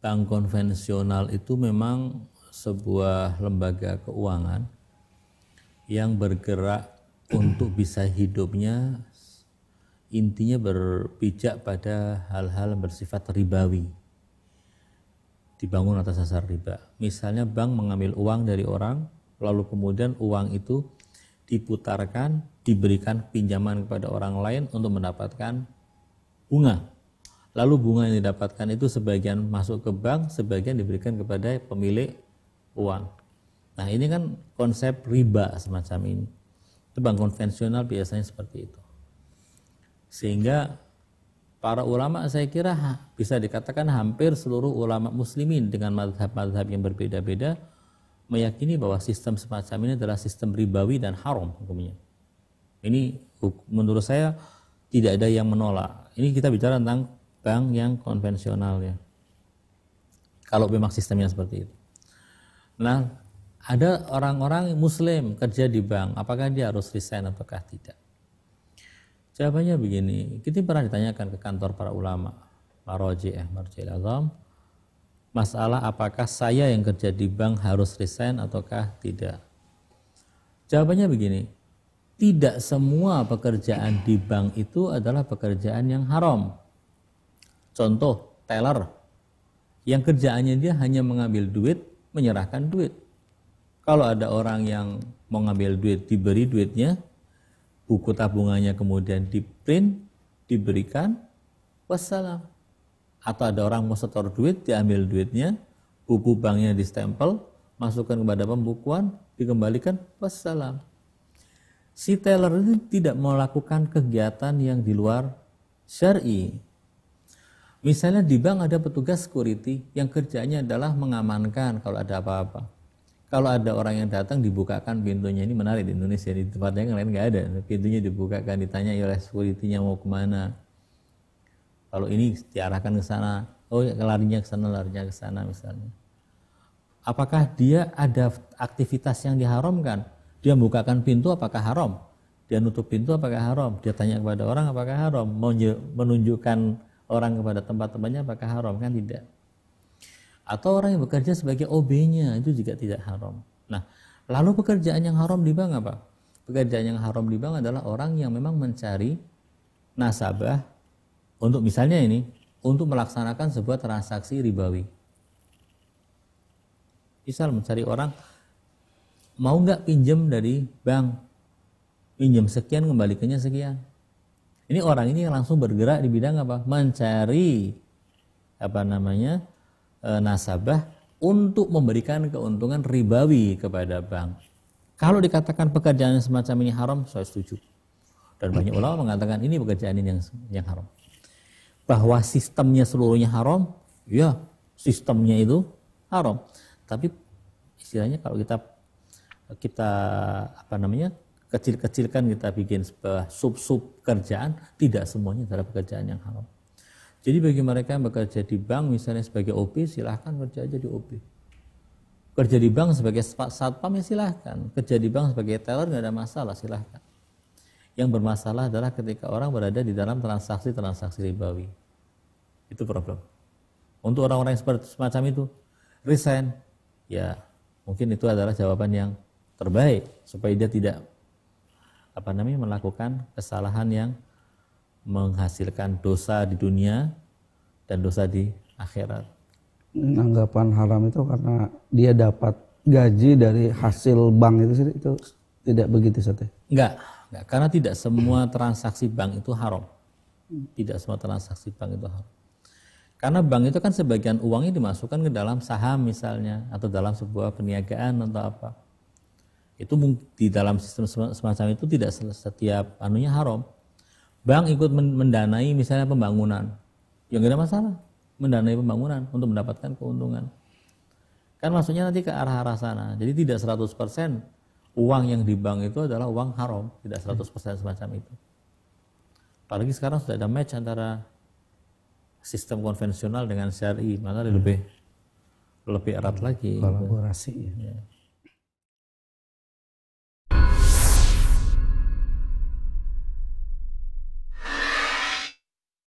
bank konvensional itu memang sebuah lembaga keuangan yang bergerak untuk bisa hidupnya intinya berpijak pada hal-hal yang bersifat ribawi, dibangun atas dasar riba. Misalnya bank mengambil uang dari orang, lalu kemudian uang itu diputarkan, diberikan pinjaman kepada orang lain untuk mendapatkan bunga. Lalu bunga yang didapatkan itu sebagian masuk ke bank, sebagian diberikan kepada pemilik uang. Nah, ini kan konsep riba semacam ini. Itu bank konvensional biasanya seperti itu. Sehingga para ulama saya kira bisa dikatakan hampir seluruh ulama muslimin dengan mazhab-mazhab yang berbeda-beda meyakini bahwa sistem semacam ini adalah sistem ribawi dan haram hukumnya. Ini menurut saya tidak ada yang menolak. Ini kita bicara tentang bank yang konvensional ya. Kalau memang sistemnya seperti itu. Nah, ada orang-orang muslim kerja di bank, apakah dia harus resign ataukah tidak? Jawabannya begini, kita pernah ditanyakan ke kantor para ulama, Marji'il Azam, masalah apakah saya yang kerja di bank harus resign ataukah tidak? Jawabannya begini, tidak semua pekerjaan di bank itu adalah pekerjaan yang haram. Contoh, teller, yang kerjaannya dia hanya mengambil duit, menyerahkan duit. Kalau ada orang yang mau ngambil duit, diberi duitnya, buku tabungannya kemudian di-print, diberikan, wassalam. Atau ada orang mau setor duit, diambil duitnya, buku banknya distempel, masukkan kepada pembukuan, dikembalikan, wassalam. Si teller itu tidak melakukan kegiatan yang di luar syar'i. Misalnya di bank ada petugas security yang kerjanya adalah mengamankan kalau ada apa-apa. Kalau ada orang yang datang dibukakan pintunya, ini menarik di Indonesia, di tempat yang lain nggak ada. Pintunya dibukakan, ditanya oleh security-nya mau kemana. Kalau ini diarahkan ke sana, oh ya larinya ke sana misalnya. Apakah dia ada aktivitas yang diharamkan? Dia bukakan pintu apakah haram? Dia nutup pintu apakah haram? Dia tanya kepada orang apakah haram? Menunjukkan orang kepada tempat-tempatnya apakah haram? Kan tidak. Atau orang yang bekerja sebagai OB-nya itu juga tidak haram. Nah, lalu pekerjaan yang haram di bank apa? Pekerjaan yang haram di bank adalah orang yang memang mencari nasabah untuk misalnya ini, untuk melaksanakan sebuah transaksi ribawi. Misal mencari orang, mau nggak pinjam dari bank? Pinjam sekian, kembalikannya sekian. Ini orang ini yang langsung bergerak di bidang apa? Mencari nasabah untuk memberikan keuntungan ribawi kepada bank. Kalau dikatakan pekerjaan semacam ini haram, saya setuju. Dan banyak ulama mengatakan ini pekerjaan ini yang haram. Bahwa sistemnya seluruhnya haram, ya sistemnya itu haram. Tapi istilahnya kalau kita kecil-kecilkan, kita bikin sebuah sub-sub kerjaan, tidak semuanya adalah pekerjaan yang haram. Jadi bagi mereka yang bekerja di bank misalnya sebagai OP, silahkan kerja aja di OP. Kerja di bank sebagai satpam ya silahkan. Kerja di bank sebagai teller nggak ada masalah, silahkan. Yang bermasalah adalah ketika orang berada di dalam transaksi-transaksi ribawi. Itu problem. Untuk orang-orang yang seperti semacam itu, resign, ya mungkin itu adalah jawaban yang terbaik supaya dia tidak melakukan kesalahan yang menghasilkan dosa di dunia dan dosa di akhirat. Anggapan haram itu karena dia dapat gaji dari hasil bank itu tidak begitu Ustaz? Enggak, karena tidak semua transaksi bank itu haram. Tidak semua transaksi bank itu haram. Karena bank itu kan sebagian uangnya dimasukkan ke dalam saham misalnya, atau dalam sebuah perniagaan atau apa. Itu di dalam sistem semacam itu tidak setiap anunya haram. Bank ikut mendanai misalnya pembangunan, ya nggak ada masalah, mendanai pembangunan untuk mendapatkan keuntungan. Kan maksudnya nanti ke arah-arah sana. Jadi tidak 100% uang yang di bank itu adalah uang haram, tidak 100% semacam itu. Apalagi sekarang sudah ada match antara sistem konvensional dengan syar'i, maka lebih erat lagi. Kolaborasi. Ya.